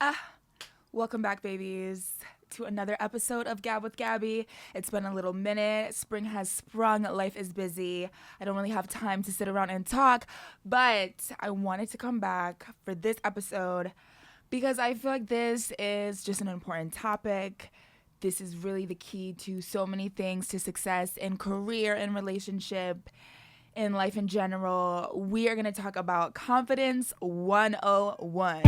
Ah, welcome back, babies, to another episode of Gab with Gabby. It's been a little minute. Spring has sprung. Life is busy. I don't really have time to sit around and talk, but I wanted to come back for this episode because I feel like this is just an important topic. This is really the key to so many things, to success in career and relationship, in life in general. We are going to talk about confidence 101.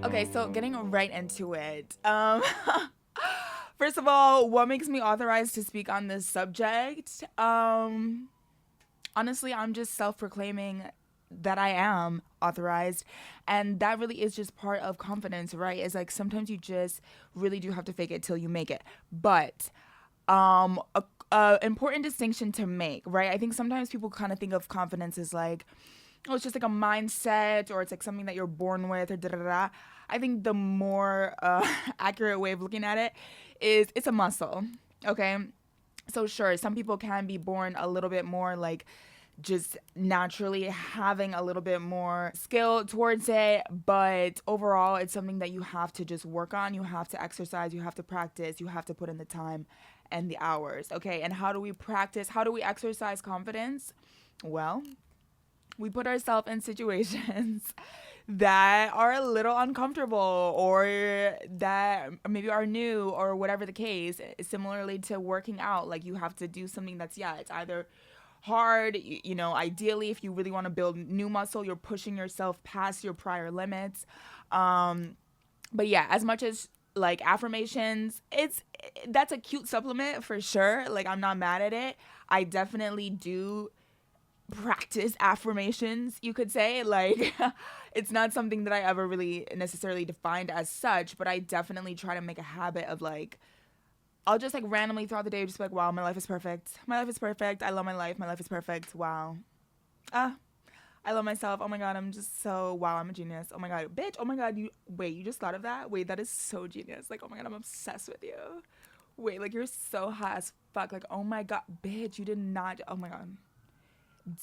Okay, so getting right into it. First of all, what makes me authorized to speak on this subject? Honestly, I'm just self-proclaiming that I am authorized, and that really is just part of confidence, right? It's like sometimes you just really do have to fake it till you make it. But a important distinction to make, right? I think sometimes people kind of think of confidence as like, oh, it's just like a mindset, or it's like something that you're born with, or da da da. I think the more accurate way of looking at it is it's a muscle. Okay, so sure, some people can be born a little bit more like just naturally having a little bit more skill towards it, but overall it's something that you have to just work on. You have to exercise, you have to practice, you have to put in the time and the hours. Okay, and how do we practice, how do we exercise confidence? Well, we put ourselves in situations that are a little uncomfortable, or that maybe are new, or whatever the case. Similarly to working out, like you have to do something that's, yeah, it's either hard, ideally if you really want to build new muscle, you're pushing yourself past your prior limits. But yeah, as much as like affirmations, it's that's a cute supplement for sure. Like, I'm not mad at it. I definitely do practice affirmations, you could say. Like, it's not something that I ever really necessarily defined as such, but I definitely try to make a habit of like, I'll just like randomly throughout the day just be like, wow, my life is perfect. My life is perfect. I love my life. My life is perfect. Wow. Ah, I love myself. Oh my god, I'm just so, wow, I'm a genius. Oh my god, bitch. Oh my god, you just thought of that? Wait, that is so genius. Like, oh my god, I'm obsessed with you. Wait, like, you're so hot as fuck. Like, oh my god, bitch, you did not. Oh my god.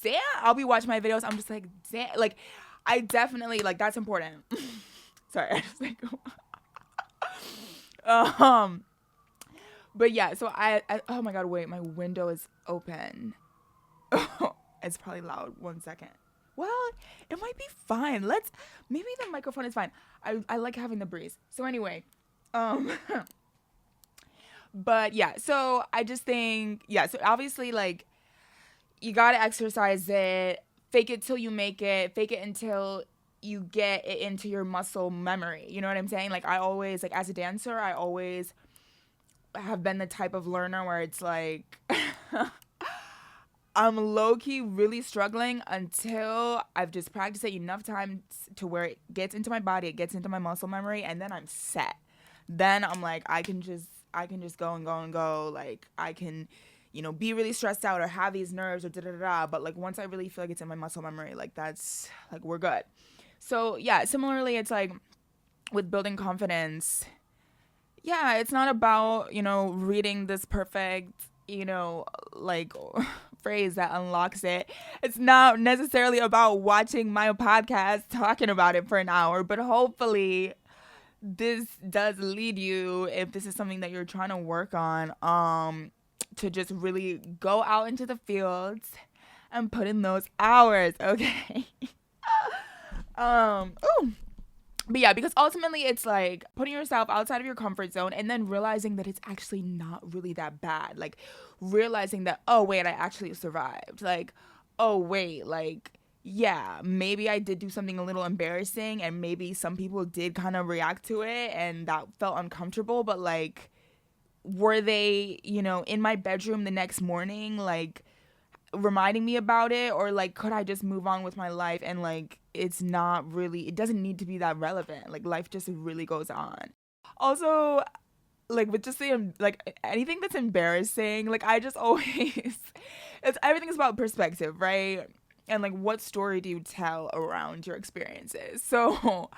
Damn, I'll be watching my videos. I'm just like, damn. Like, I definitely, like, that's important. Sorry, I just like, um, but yeah, so oh my god, wait, my window is open. It's probably loud. 1 second. Well, it might be fine. Maybe the microphone is fine. I like having the breeze. So anyway, um, but yeah, so I just think, yeah, so obviously, like, you gotta exercise it, fake it till you make it, fake it until you get it into your muscle memory. You know what I'm saying? Like, I always, like, as a dancer, I always have been the type of learner where it's like, I'm low key really struggling until I've just practiced it enough times to where it gets into my body, it gets into my muscle memory, and then I'm set. Then I'm like, I can just go and go and go. Like, I can, be really stressed out or have these nerves or da da da da. But like, once I really feel like it's in my muscle memory, like, that's like, we're good. So yeah, similarly, it's like with building confidence. Yeah, it's not about, reading this perfect, like, phrase that unlocks it. It's not necessarily about watching my podcast talking about it for an hour, but hopefully this does lead you, if this is something that you're trying to work on, to just really go out into the fields and put in those hours, okay? Ooh. But yeah, because ultimately it's like putting yourself outside of your comfort zone and then realizing that it's actually not really that bad. Like, realizing that, oh wait, I actually survived. Like, oh wait, like, yeah, maybe I did do something a little embarrassing, and maybe some people did kind of react to it and that felt uncomfortable, but like, were they, in my bedroom the next morning, like, reminding me about it, or like, could I just move on with my life, and like, it's not really, it doesn't need to be that relevant. Like, life just really goes on. Also, like, with just the, like, anything that's embarrassing, like, I just always it's, everything's about perspective, right? And like, what story do you tell around your experiences? So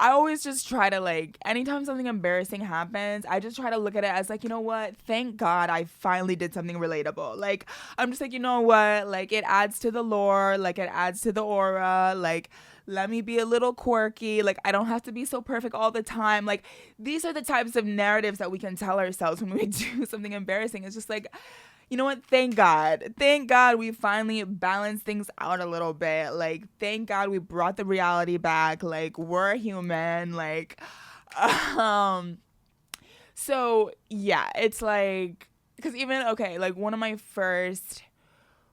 I always just try to like, anytime something embarrassing happens, I just try to look at it as like, you know what? Thank God I finally did something relatable. Like, I'm just like, you know what? Like, it adds to the lore, like, it adds to the aura. Like, let me be a little quirky. Like, I don't have to be so perfect all the time. Like, these are the types of narratives that we can tell ourselves when we do something embarrassing. It's just like, you know what? Thank God. Thank God we finally balanced things out a little bit. Like, thank God we brought the reality back. Like, we're human. Like, um, so yeah, it's like, because even, okay, like one of my first,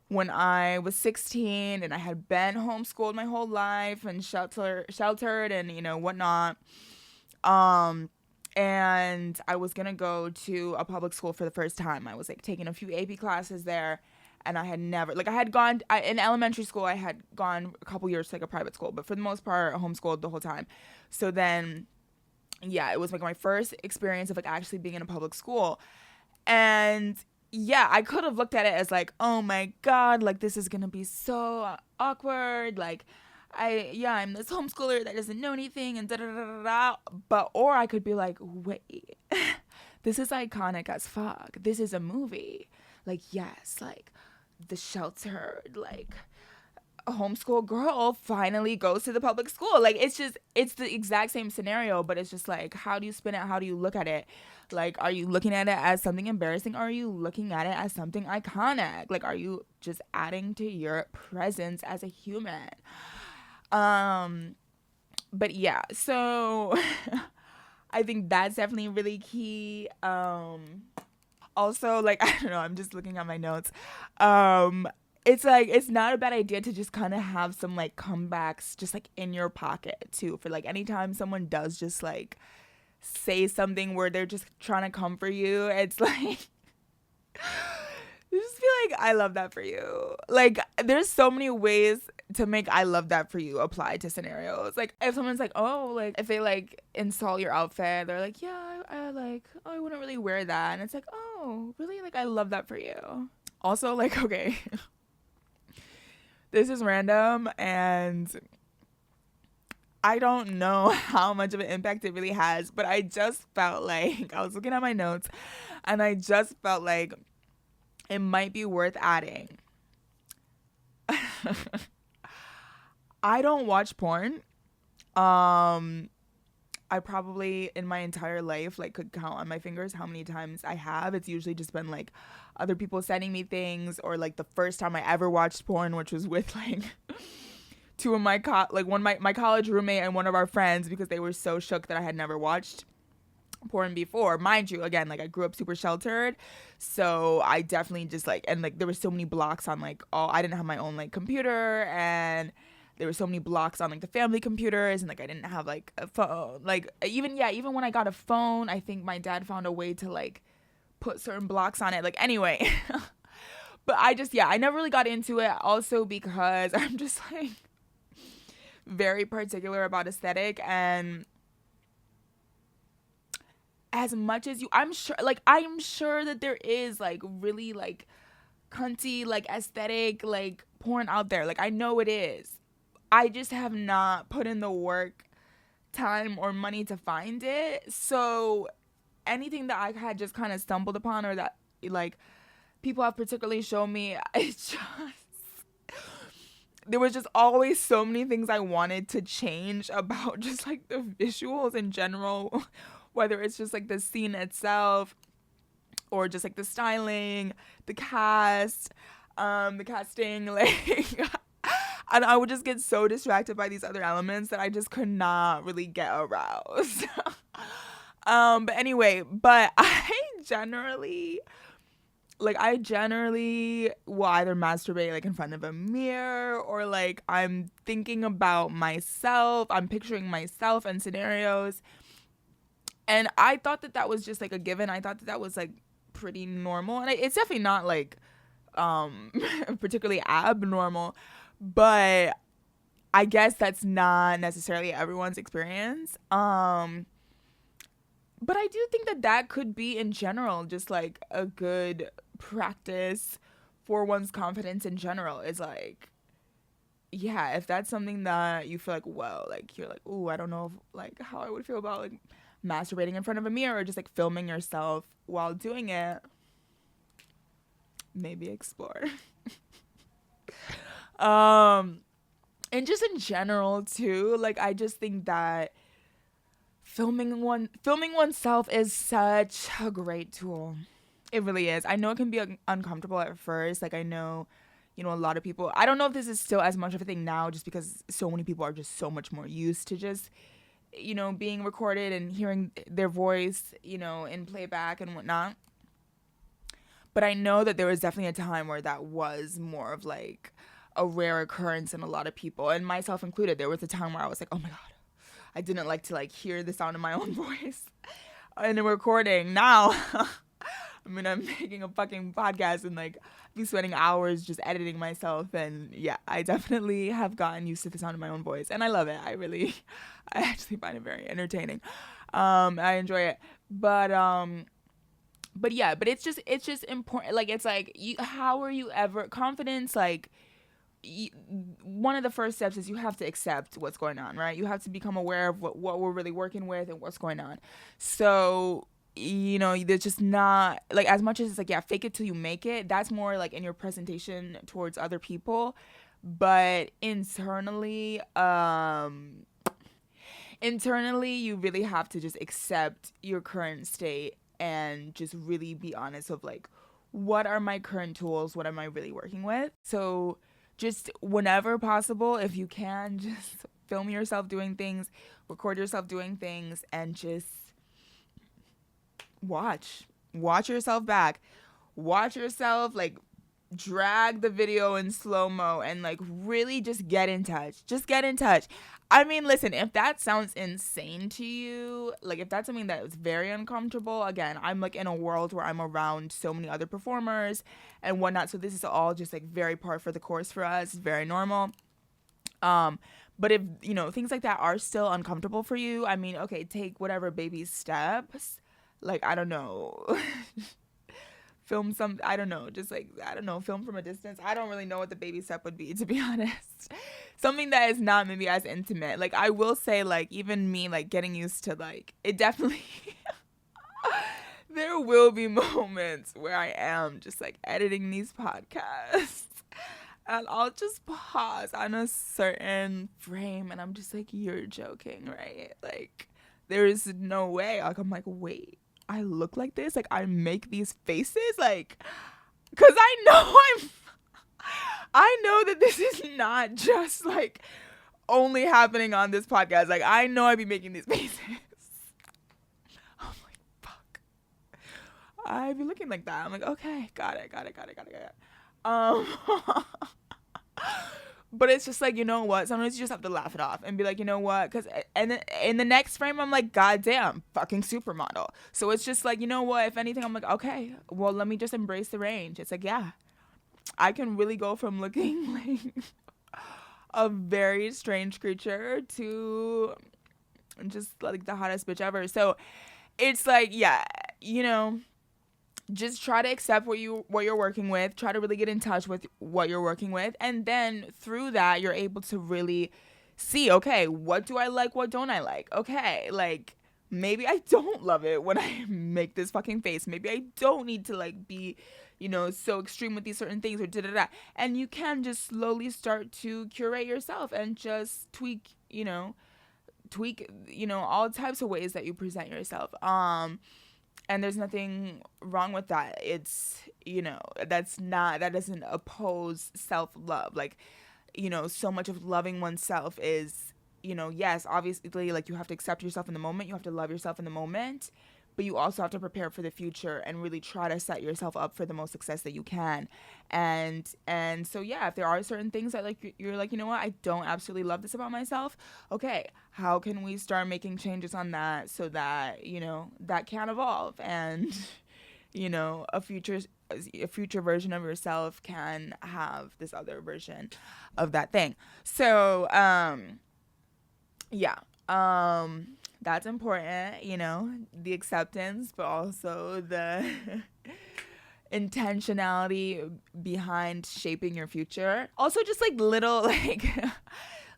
when I was 16 and I had been homeschooled my whole life and sheltered and, you know, whatnot. Um, and I was gonna go to a public school for the first time. I was like taking a few AP classes there, and I had never like I had gone in elementary school. I had gone a couple years to like a private school, but for the most part, homeschooled the whole time. So then, yeah, it was like my first experience of like actually being in a public school, and yeah, I could have looked at it as like, oh my God, like this is gonna be so awkward, like I'm this homeschooler that doesn't know anything and da da da da da. But or I could be like, wait, this is iconic as fuck. This is a movie. Like, yes, like the sheltered, like a homeschool girl finally goes to the public school. Like, it's the exact same scenario, but it's just like, how do you spin it? How do you look at it? Like, are you looking at it as something embarrassing, or are you looking at it as something iconic? Like, are you just adding to your presence as a human? Um, but yeah, so I think that's definitely really key. Also, like, I don't know, I'm just looking at my notes. It's like, it's not a bad idea to just kind of have some like comebacks just like in your pocket too, for like anytime someone does just like say something where they're just trying to come for you. It's like, you just feel like, I love that for you. Like, there's so many ways to make I love that for you apply to scenarios. Like, if someone's like, oh, like, if they like insult your outfit, they're like, yeah, I like, oh, I wouldn't really wear that. And it's like, oh, really? Like, I love that for you. Also, like, okay, this is random and I don't know how much of an impact it really has, but I just felt like, I was looking at my notes and I just felt like it might be worth adding. I don't watch porn. I probably in my entire life like could count on my fingers how many times I have. It's usually just been like other people sending me things, or like the first time I ever watched porn, which was with like two of my my college roommate and one of our friends, because they were so shook that I had never watched porn before. Mind you, again, like I grew up super sheltered, so I definitely just like, and like there were so many blocks on like all, I didn't have my own like computer, and there were so many blocks on like the family computers, and like I didn't have like a phone. Like even when I got a phone, I think my dad found a way to like put certain blocks on it. Like, anyway. But I never really got into it, also because I'm just like very particular about aesthetic, and as much as I'm sure that there is like really like cunty like aesthetic like porn out there. Like, I know it is. I just have not put in the work, time, or money to find it. So anything that I had just kind of stumbled upon, or that like people have particularly shown me, it's just, there was just always so many things I wanted to change about just like the visuals in general, whether it's just like the scene itself or just like the styling, the cast, the casting, like, and I would just get so distracted by these other elements that I just could not really get aroused. But anyway, but I generally will either masturbate like in front of a mirror, or like I'm thinking about myself, I'm picturing myself in scenarios. And I thought that that was just like a given. I thought that that was like pretty normal. And it's definitely not like particularly abnormal, but I guess that's not necessarily everyone's experience. But I do think that that could be in general just like a good practice for one's confidence in general, is like yeah, if that's something that you feel like, whoa, like you're like, ooh, I don't know if, like how I would feel about like masturbating in front of a mirror or just like filming yourself while doing it, maybe explore. um and just in general too, like I just think that filming oneself is such a great tool. It really is. I know it can be uncomfortable at first. Like I know, a lot of people. I don't know if this is still as much of a thing now, just because so many people are just so much more used to just, being recorded and hearing their voice, in playback and whatnot. But I know that there was definitely a time where that was more of like a rare occurrence in a lot of people, and myself included. There was a time where I was like, oh my god, I didn't like to like hear the sound of my own voice in a recording. Now, I mean, I'm making a fucking podcast and like be spending hours just editing myself. And yeah, I definitely have gotten used to the sound of my own voice, and I love it. I actually find it very entertaining. I enjoy it, but yeah, but it's just important. Like it's like how are you ever confidence? Like one of the first steps is you have to accept what's going on, right? You have to become aware of what we're really working with and what's going on. So, there's just not like as much as it's like, yeah, fake it till you make it. That's more like in your presentation towards other people. But internally, you really have to just accept your current state and just really be honest of like, what are my current tools? What am I really working with? So just whenever possible, if you can, just film yourself doing things, record yourself doing things, and just watch yourself back. Watch yourself like drag the video in slow mo and like really just get in touch. Just get in touch. I mean, listen, if that sounds insane to you, like if that's something that is very uncomfortable, again, I'm like in a world where I'm around so many other performers and whatnot. So this is all just like very par for the course for us. It's very normal. Um, but if, things like that are still uncomfortable for you, I mean, okay, take whatever baby steps. Like, I don't know. Film some, I don't know, just like, I don't know, film from a distance. I don't really know what the baby step would be, to be honest. Something that is not maybe as intimate. Like I will say, like even me like getting used to like it definitely there will be moments where I am just like editing these podcasts and I'll just pause on a certain frame and I'm just like, you're joking, right? Like there is no way. Like I'm like, wait, I look like this? Like I make these faces? Like, cause I know that this is not just like only happening on this podcast. Like I know I be making these faces. I'm like, fuck. I be looking like that. I'm like, okay, got it. Um, but it's just like, you know what? Sometimes you just have to laugh it off and be like, you know what? Because and then in the next frame, I'm like, goddamn, fucking supermodel. So it's just like, you know what? If anything, I'm like, okay, well, let me just embrace the range. It's like, yeah, I can really go from looking like a very strange creature to just like the hottest bitch ever. So it's like, yeah, just try to accept what you're working with. Try to really get in touch with what you're working with, and then through that, you're able to really see, okay, what do I like? What don't I like? Okay, like maybe I don't love it when I make this fucking face. Maybe I don't need to like be, so extreme with these certain things or da da da. And you can just slowly start to curate yourself and just tweak, all types of ways that you present yourself. And there's nothing wrong with that. It's, that doesn't oppose self-love. Like, so much of loving oneself is, yes, obviously, like, you have to accept yourself in the moment. You have to love yourself in the moment. But you also have to prepare for the future and really try to set yourself up for the most success that you can. And so, yeah, if there are certain things that, like, you're like, you know what, I don't absolutely love this about myself. Okay, how can we start making changes on that so that, that can evolve and, a future version of yourself can have this other version of that thing. So, yeah. That's important, the acceptance, but also the intentionality behind shaping your future. Also just like little like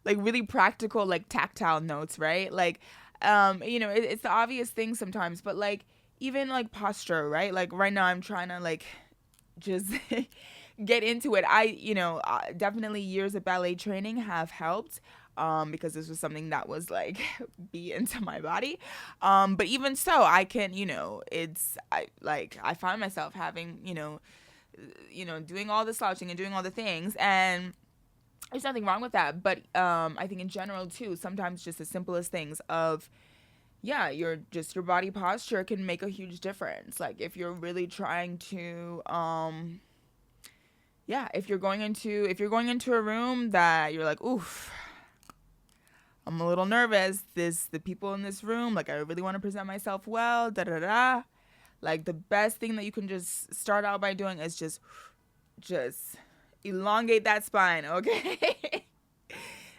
like really practical like tactile notes, right? Like it's the obvious thing sometimes, but like even like posture, right? Like right now I'm trying to like just get into it. Definitely years of ballet training have helped, because this was something that was like be into my body. But even so, I can, I find myself having, doing all the slouching and doing all the things, and there's nothing wrong with that. But I think in general too, sometimes just the simplest things of, yeah, your body posture can make a huge difference. Like if you're really trying to if you're going into a room that you're like, oof, I'm a little nervous. The people in this room, like I really want to present myself well, da da da. Like the best thing that you can just start out by doing is just elongate that spine, okay?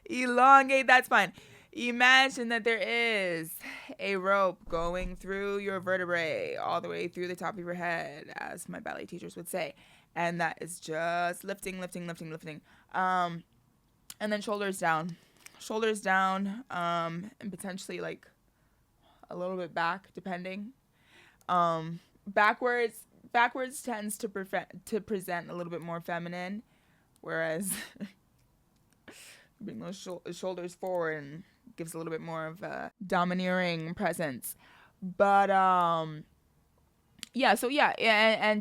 Elongate that spine. Imagine that there is a rope going through your vertebrae all the way through the top of your head, as my ballet teachers would say. And that is just lifting, lifting, lifting, lifting. And then shoulders down. Shoulders down, and potentially like a little bit back, depending. Backwards tends to present a little bit more feminine, whereas bring those shoulders forward and gives a little bit more of a domineering presence. But and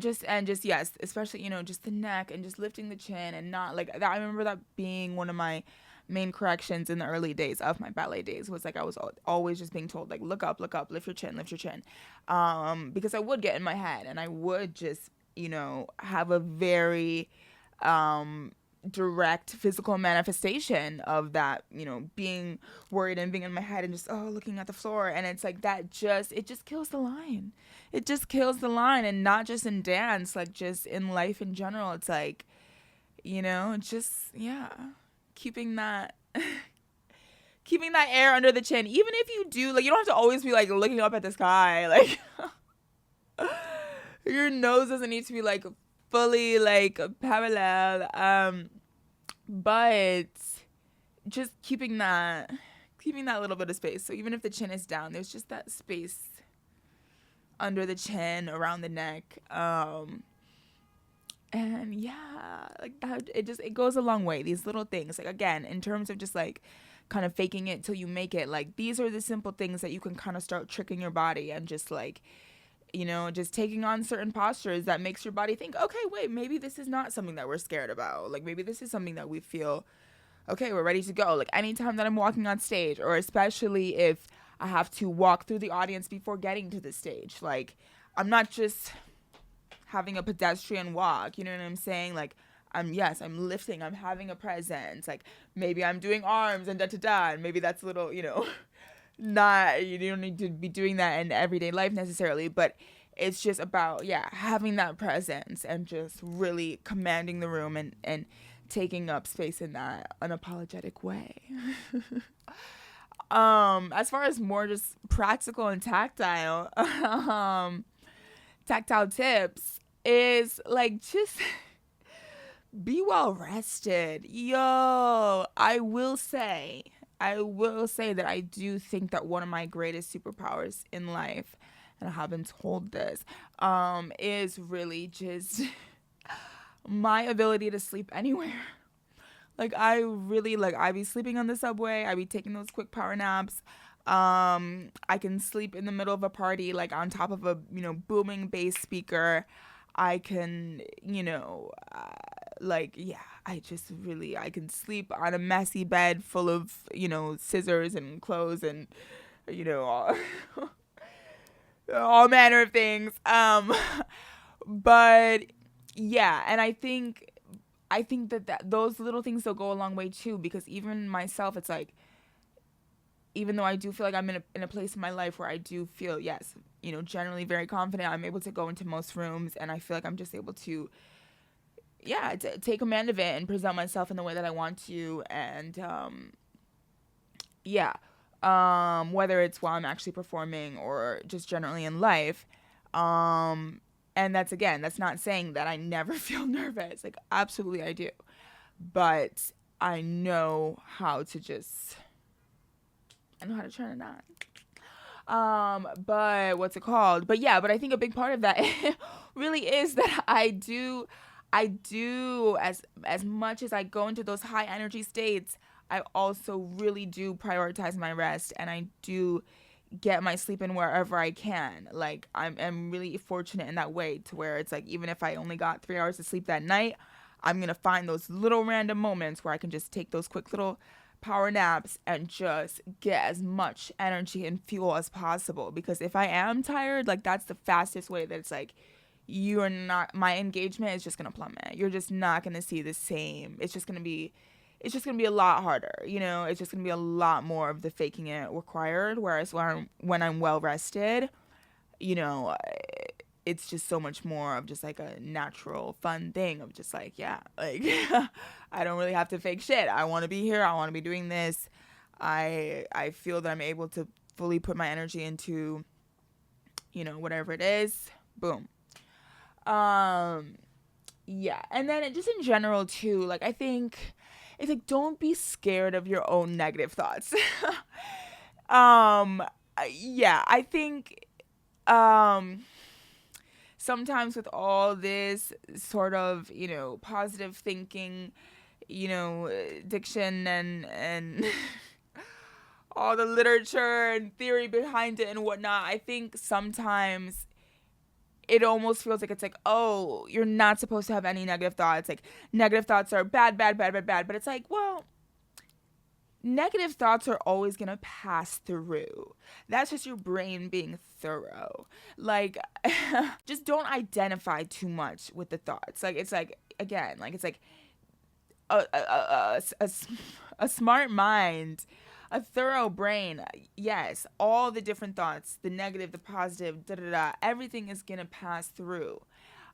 just yes, especially just the neck and just lifting the chin and not like that. I remember that being one of my main corrections in the early days of my ballet days, was like I was always just being told like look up, lift your chin, because I would get in my head and I would just have a very direct physical manifestation of that, being worried and being in my head and just looking at the floor. And it's like it just kills the line. It just kills the line. And not just in dance, like just in life in general. It's like, just, yeah, keeping that air under the chin. Even if you do, like, you don't have to always be like looking up at the sky. Like your nose doesn't need to be like fully like parallel, but just keeping that little bit of space. So even if the chin is down, there's just that space under the chin, around the neck, and yeah, like that. It goes a long way. These little things, like again, in terms of just like kind of faking it till you make it. Like these are the simple things that you can kind of start tricking your body and just like, just taking on certain postures that makes your body think, okay, wait, maybe this is not something that we're scared about. Like maybe this is something that we feel, okay, we're ready to go. Like anytime that I'm walking on stage, or especially if I have to walk through the audience before getting to the stage, like I'm not just having a pedestrian walk, you know what I'm saying? Like I'm lifting, I'm having a presence. Like maybe I'm doing arms and da-da-da, and maybe that's a little, not, you don't need to be doing that in everyday life necessarily, but it's just about having that presence and just really commanding the room and taking up space in that unapologetic way. As far as more just practical and tactile tips is like just be well rested. Yo, I will say that I do think that one of my greatest superpowers in life, and I have been told this, is really just my ability to sleep anywhere. Like I really I be sleeping on the subway. I be taking those quick power naps. I can sleep in the middle of a party, like on top of a booming bass speaker. I can I can sleep on a messy bed full of scissors and clothes and all, all manner of things. But yeah, and I think that those little things will go a long way too, because even myself, it's like, even though I do feel like I'm in a place in my life where I do feel, yes, generally very confident, I'm able to go into most rooms and I feel like I'm just able to, take command of it and present myself in the way that I want to. And, whether it's while I'm actually performing or just generally in life, And that's not saying that I never feel nervous. Like, absolutely I do. But I know how to just, I know how to turn it on. But what's it called? But yeah, but I think a big part of that really is that I do as much as I go into those high energy states, I also really do prioritize my rest, and I do get my sleep in wherever I can. Like, I'm really fortunate in that way, to where it's like, even if I only got 3 hours of sleep that night, I'm gonna find those little random moments where I can just take those quick little power naps and just get as much energy and fuel as possible. Because if I am tired, like, that's the fastest way that it's like, you're not, my engagement is just gonna plummet. You're just not gonna see the same. It's just gonna be a lot harder, it's just gonna be a lot more of the faking it required. Whereas when I'm well rested, you know it's just so much more of just like a natural fun thing of just like, yeah, like, I don't really have to fake shit. I want to be here, I want to be doing this. I feel that I'm able to fully put my energy into, whatever it is. Boom. um yeah, and then just in general too, like, I think it's like, don't be scared of your own negative thoughts. um yeah, I think, um sometimes with all this sort of, positive thinking, diction, and all the literature and theory behind it and whatnot, I think sometimes it almost feels like it's like, oh, you're not supposed to have any negative thoughts. Like, negative thoughts are bad, bad, bad, bad, bad. But it's like, well, negative thoughts are always going to pass through. That's just your brain being thorough. Like, just don't identify too much with the thoughts. Like, it's like, again, like, it's like a smart mind, a thorough brain. Yes, all the different thoughts, the negative, the positive, da da da, everything is going to pass through.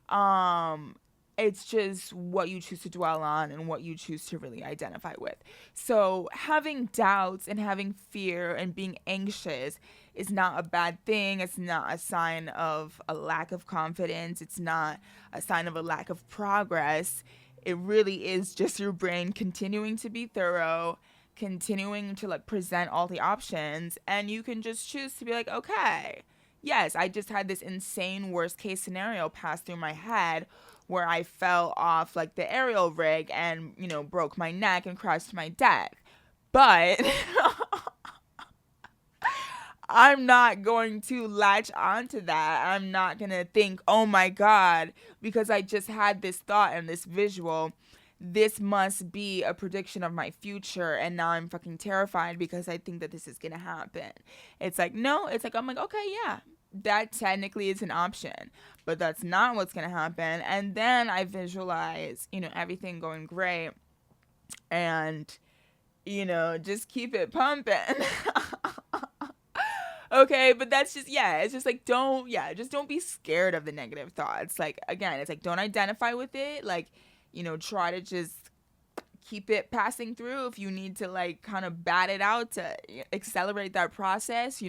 Um, it's just what you choose to dwell on and what you choose to really identify with. So, having doubts and having fear and being anxious is not a bad thing. It's not a sign of a lack of confidence. It's not a sign of a lack of progress. It really is just your brain continuing to be thorough, continuing to like present all the options, and you can just choose to be like, okay, yes, I just had this insane worst case scenario pass through my head where I fell off like the aerial rig and, broke my neck and crashed to my death. But I'm not going to latch onto that. I'm not going to think, oh my God, because I just had this thought and this visual, this must be a prediction of my future. And now I'm fucking terrified because I think that this is going to happen. It's like, no, it's like, I'm like, okay, yeah, that technically is an option, but that's not what's going to happen. And then I visualize, everything going great and, just keep it pumping. Okay, but that's just, yeah, it's just like, just don't be scared of the negative thoughts. Like, again, it's like, don't identify with it. Like, try to just keep it passing through. If you need to, like, kind of bat it out to accelerate that process,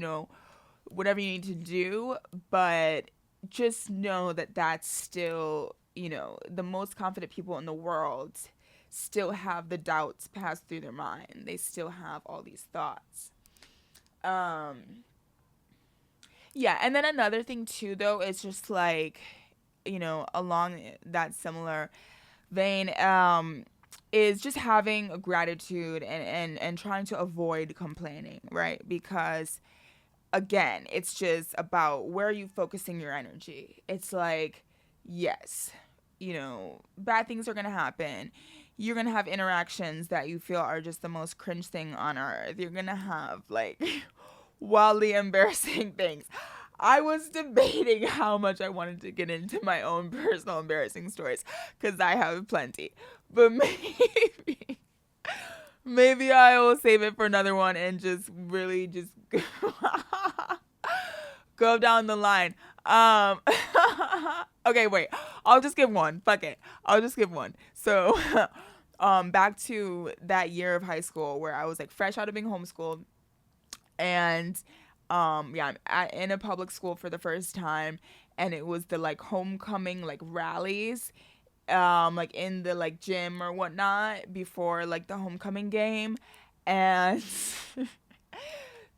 whatever you need to do. But just know that that's still, the most confident people in the world still have the doubts pass through their mind. They still have all these thoughts. Yeah, and then another thing too, though, is just like, along that similar vein, is just having a gratitude and trying to avoid complaining, right? Because, again, it's just about where are you focusing your energy. It's like, yes, bad things are going to happen. You're going to have interactions that you feel are just the most cringe thing on earth. You're going to have, like, wildly embarrassing things. I was debating how much I wanted to get into my own personal embarrassing stories because I have plenty. But maybe I will save it for another one and just really just go down the line. Okay, wait. I'll just give one. Fuck it. I'll just give one. So, back to that year of high school where I was like fresh out of being homeschooled, and Yeah, in a public school for the first time, and it was the like homecoming like rallies, like in the like gym or whatnot before like the homecoming game, and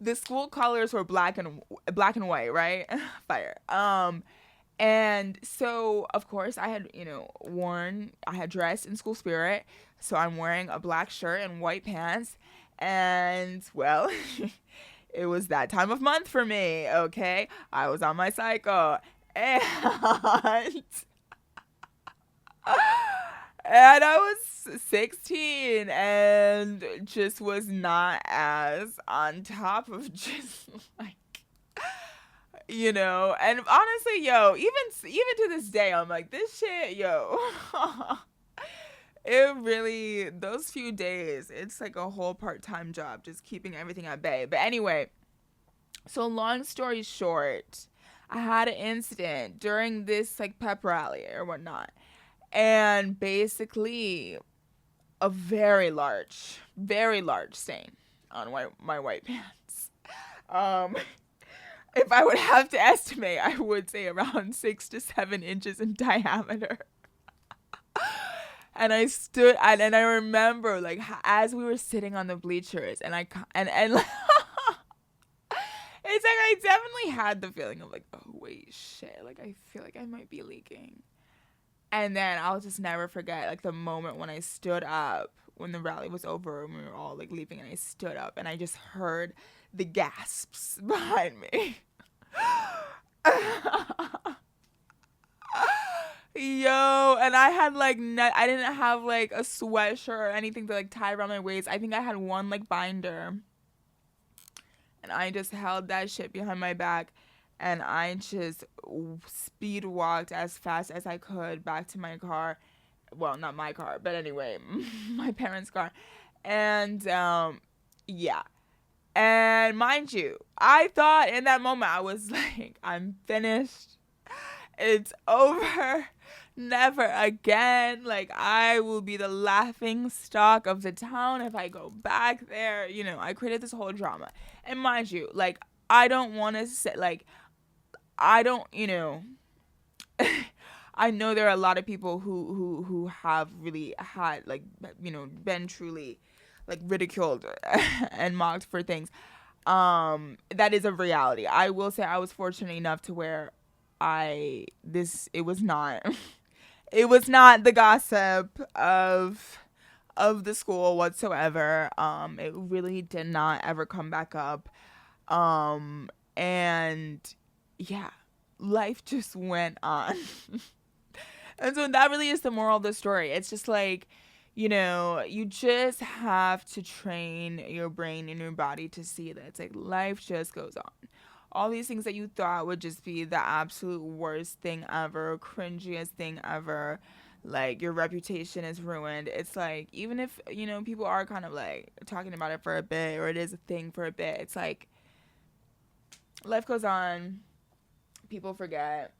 the school colors were black and white, right? Fire. And so of course I had, I had dressed in school spirit, so I'm wearing a black shirt and white pants, and well, it was that time of month for me. Okay, I was on my cycle, and and I was 16 and just was not as on top of just like, and honestly, yo, even to this day, I'm like, this shit, yo. It really, those few days, it's like a whole part-time job just keeping everything at bay. But anyway, so long story short, I had an incident during this like pep rally or whatnot, and basically a very large stain on my white pants. Um, if I would have to estimate, I would say around 6 to 7 inches in diameter. And I stood, and I remember like as we were sitting on the bleachers, and and like, it's like I definitely had the feeling of like, oh wait, shit, like I feel like I might be leaking. And then I'll just never forget like the moment when I stood up when the rally was over and we were all like leaving, and I stood up and I just heard the gasps behind me. Yo, and I had like I didn't have like a sweatshirt or anything to like tie around my waist. I think I had one like binder, and I just held that shit behind my back, and I just speed walked as fast as I could back to my car. Well, not my car, but anyway, my parents' car. And yeah. And mind you, I thought in that moment, I was like, I'm finished. It's over. Never again. Like, I will be the laughing stock of the town if I go back there. I created this whole drama. And mind you, like, I don't want to say, like, I don't, I know there are a lot of people who have really had, like, been truly, like, ridiculed and mocked for things. That is a reality. I will say I was fortunate enough to where it was not it was not the gossip of the school whatsoever. It really did not ever come back up. And yeah, life just went on. And so that really is the moral of the story. It's just like, you just have to train your brain and your body to see that it's like life just goes on. All these things that you thought would just be the absolute worst thing ever, cringiest thing ever, like your reputation is ruined. It's like, even if, people are kind of like talking about it for a bit, or it is a thing for a bit, it's like life goes on, people forget,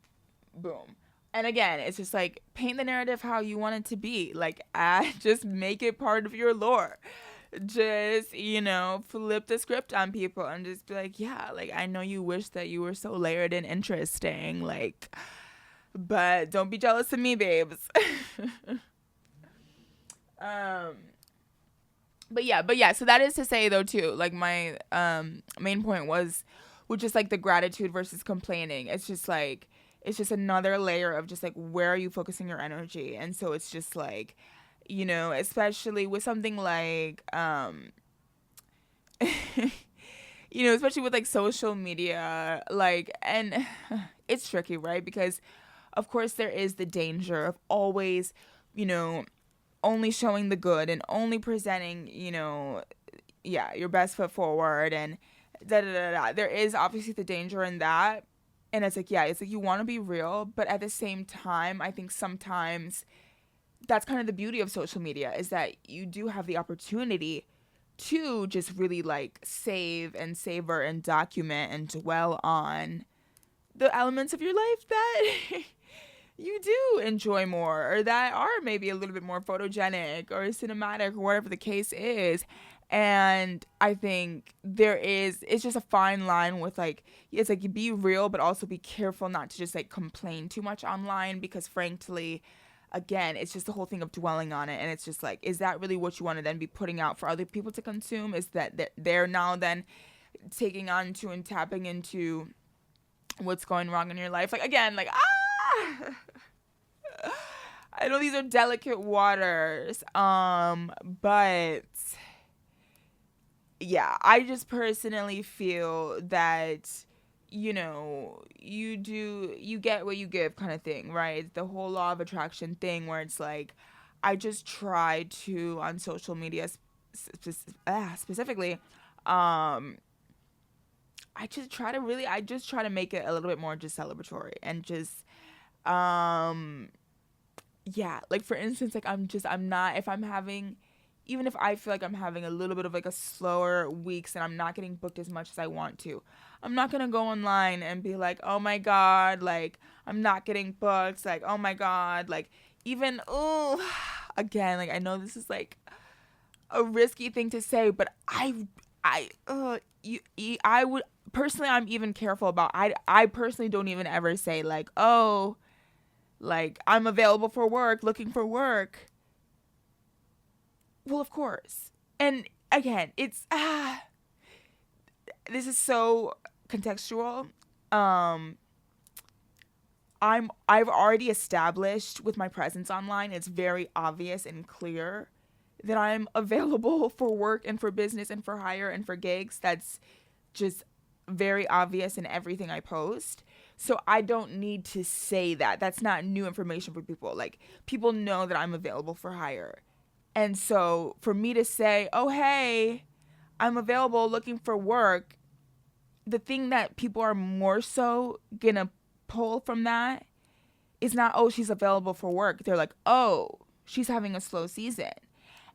boom. And again, it's just like paint the narrative how you want it to be. Like, just make it part of your lore. Just, flip the script on people and just be like, yeah, like, I know you wish that you were so layered and interesting, like, but don't be jealous of me, babes. But yeah, so that is to say, though, too, like, my main point was just like the gratitude versus complaining. It's just like, it's just another layer of just like, where are you focusing your energy? And so it's just like, especially with something like, especially with like social media, like, and it's tricky, right? Because of course there is the danger of always, only showing the good and only presenting, your best foot forward, and da da da da. There is obviously the danger in that. And it's like, yeah, it's like you want to be real, but at the same time, I think sometimes that's kind of the beauty of social media, is that you do have the opportunity to just really like save and savor and document and dwell on the elements of your life that you do enjoy more, or that are maybe a little bit more photogenic or cinematic or whatever the case is. And I think it's just a fine line with like, it's like you be real, but also be careful not to just like complain too much online, because frankly, again, it's just the whole thing of dwelling on it. And it's just like, is that really what you want to then be putting out for other people to consume? Is that they're now then taking on to and tapping into what's going wrong in your life? Like, again, like, I know these are delicate waters, but yeah, I just personally feel that, you get what you give kind of thing, right? The whole law of attraction thing, where it's like, I just try to, on social media specifically, um, I just try to make it a little bit more just celebratory and just, um, yeah, like for instance, like I'm not, if I'm having, even if I feel like I'm having a little bit of like a slower weeks and I'm not getting booked as much as I want to, I'm not gonna go online and be like, oh my god, like I'm not getting booked, like oh my god, like even, oh, again, like I know this is like a risky thing to say, but I would personally, I'm even careful about, I personally don't even ever say like, oh, like I'm available for work, looking for work. Well, of course. And again, it's this is so contextual. Um I've already established with my presence online, it's very obvious and clear that I'm available for work and for business and for hire and for gigs. That's just very obvious in everything I post. So I don't need to say that. That's not new information for people. Like, people know that I'm available for hire. And so for me to say, oh, hey, I'm available looking for work, the thing that people are more so gonna pull from that is not, oh, she's available for work. They're like, oh, she's having a slow season.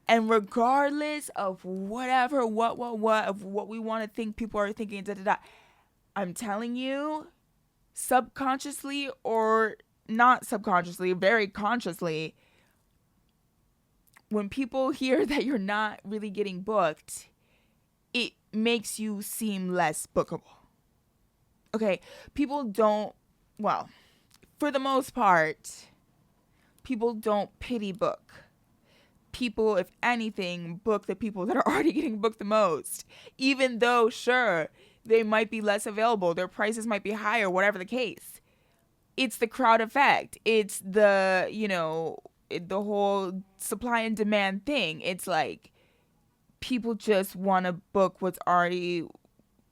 And regardless of whatever, of what we want to think people are thinking, I'm telling you, subconsciously or not subconsciously, very consciously, when people hear that you're not really getting booked, it makes you seem less bookable. Okay, people don't, well, for the most part, people don't pity book. People, if anything, book the people that are already getting booked the most. Even though, sure, they might be less available, their prices might be higher, whatever the case. It's the crowd effect. It's the, the whole supply and demand thing. It's like people just want to book what's already,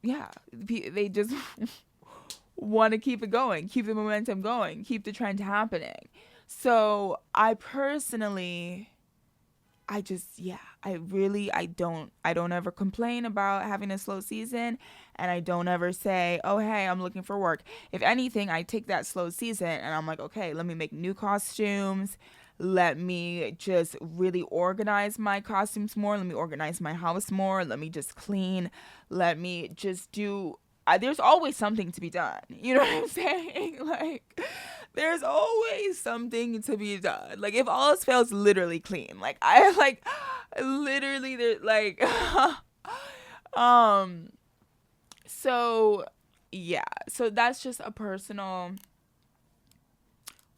yeah, they just want to keep it going, keep the momentum going, keep the trend happening. So I personally, I don't ever complain about having a slow season, and I don't ever say, oh, hey, I'm looking for work. If anything, I take that slow season and I'm like, okay, let me make new costumes. Let me just really organize my costumes more. Let me organize my house more. Let me just clean. Let me just do. There's always something to be done. You know what I'm saying? Like, there's always something to be done. Like, if all else fails, literally clean. Like, I like literally there like um so yeah. So that's just a personal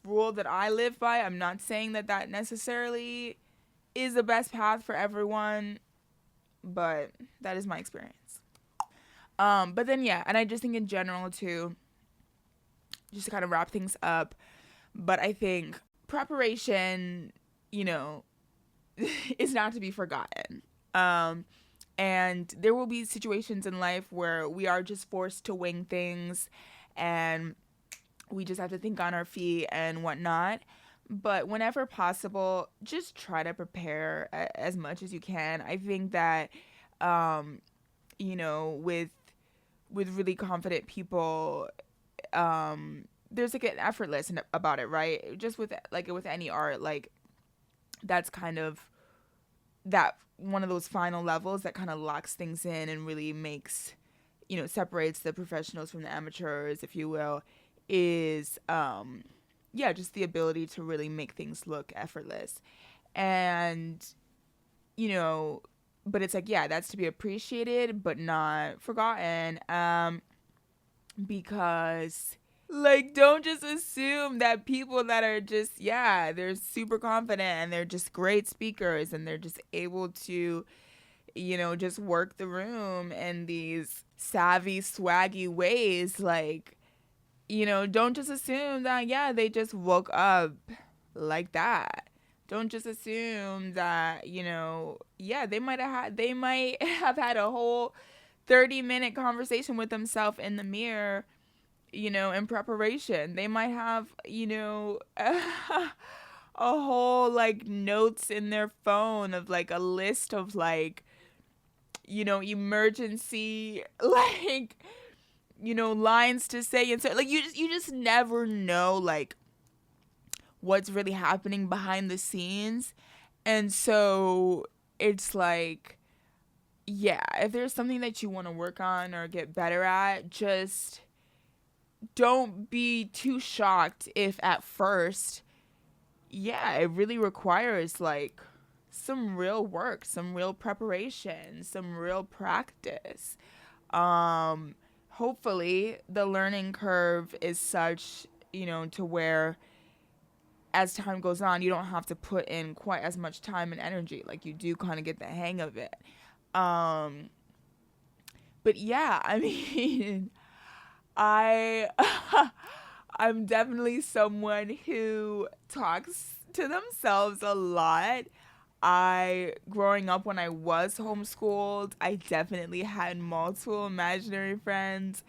rule that I live by. I'm not saying that that necessarily is the best path for everyone, but that is my experience. But then yeah, and I just think in general too, just to kind of wrap things up, but I think preparation, you know, is not to be forgotten. Um, and there will be situations in life where we are just forced to wing things and we just have to think on our feet and whatnot. But whenever possible, just try to prepare as much as you can. I think that, um, with really confident people, there's like an effortless about it, right? Just with any art, like that's kind of that one of those final levels that kind of locks things in and really makes, separates the professionals from the amateurs, if you will, is yeah, just the ability to really make things look effortless. And, you know, but it's like, yeah, that's to be appreciated but not forgotten. Because like, don't just assume that people that are just, yeah, they're super confident and they're just great speakers and they're just able to, just work the room in these savvy, swaggy ways. Like, don't just assume that, yeah, they just woke up like that. Don't just assume that, yeah, they might have had a whole 30-minute conversation with themselves in the mirror, in preparation. They might have, a whole like notes in their phone of like a list of like, emergency like, lines to say. And so like you just never know like what's really happening behind the scenes. And so it's like, yeah, if there's something that you want to work on or get better at, just don't be too shocked if at first, yeah, it really requires like some real work, some real preparation, some real practice. Um Hopefully the learning curve is such, to where as time goes on, you don't have to put in quite as much time and energy. Like, you do kind of get the hang of it. Um but yeah, I mean, I I'm definitely someone who talks to themselves a lot. Growing up when I was homeschooled, I definitely had multiple imaginary friends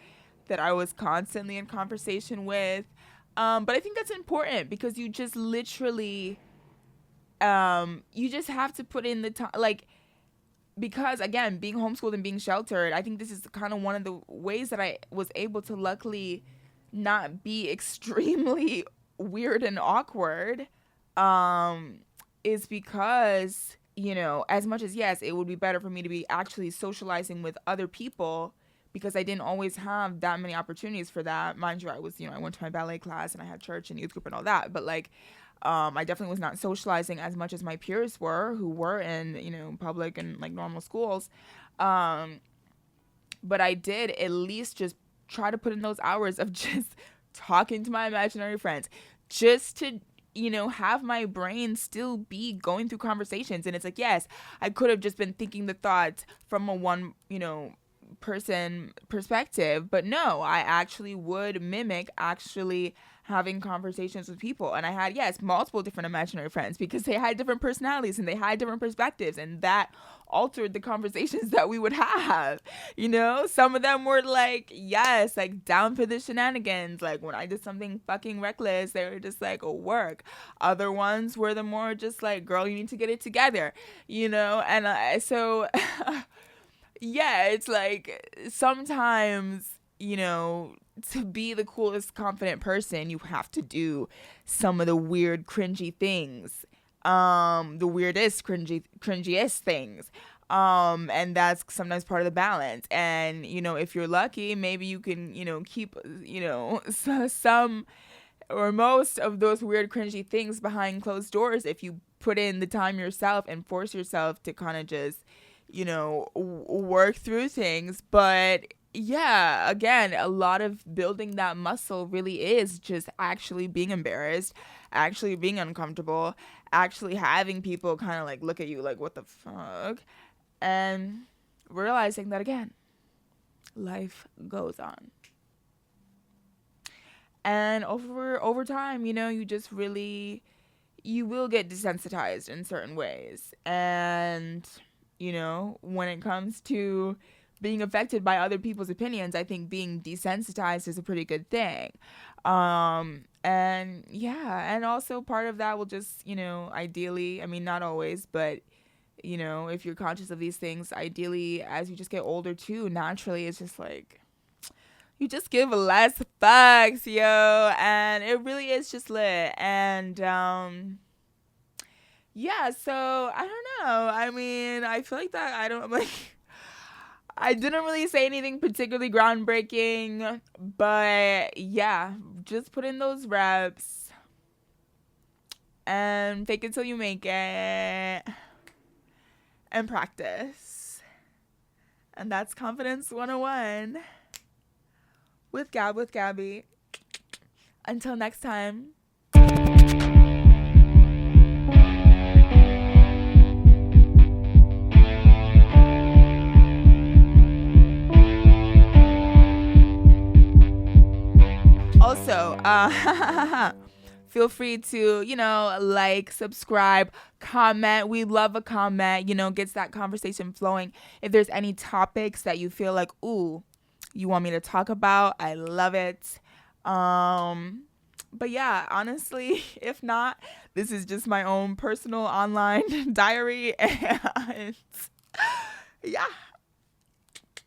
that I was constantly in conversation with. But I think that's important because you just literally, you just have to put in the time. Like, because again, being homeschooled and being sheltered, I think this is kind of one of the ways that I was able to luckily not be extremely weird and awkward. Um, is because, as much as yes, it would be better for me to be actually socializing with other people because I didn't always have that many opportunities for that. Mind you, I went to my ballet class and I had church and youth group and all that, but like, I definitely was not socializing as much as my peers were, who were in, public and like normal schools. Um, but I did at least just try to put in those hours of just talking to my imaginary friends, just to, have my brain still be going through conversations. And it's like, yes, I could have just been thinking the thoughts from a one, person perspective, but no, I actually would mimic actually having conversations with people. And I had, yes, multiple different imaginary friends because they had different personalities and they had different perspectives, and that altered the conversations that we would have. Some of them were like, yes, like down for the shenanigans. Like when I did something fucking reckless, they were just like, oh, work. Other ones were the more just like, girl, you need to get it together, and so yeah, it's like sometimes, to be the coolest, confident person, you have to do some of the weird, cringy things. The weirdest, cringiest things. And that's sometimes part of the balance. And, if you're lucky, maybe you can, keep, some or most of those weird, cringy things behind closed doors if you put in the time yourself and force yourself to kind of just, work through things. But yeah, again, a lot of building that muscle really is just actually being embarrassed, actually being uncomfortable, actually having people kind of like look at you like, what the fuck? And realizing that, again, life goes on. And over time, you just really, you will get desensitized in certain ways. And when it comes to being affected by other people's opinions, I think being desensitized is a pretty good thing. And yeah, and also part of that will just, ideally, I mean, not always, but if you're conscious of these things, ideally, as you just get older too, naturally, it's just like, you just give less fucks, yo, and it really is just lit. And yeah, so I don't know. I mean, I feel like that I don't like I didn't really say anything particularly groundbreaking, but yeah, just put in those reps and fake it till you make it. and practice. And that's Confidence 101 with Gabby. Until next time. Also, feel free to, like, subscribe, comment. We love a comment, gets that conversation flowing. If there's any topics that you feel like, ooh, you want me to talk about, I love it. But yeah, honestly, if not, this is just my own personal online diary. And yeah.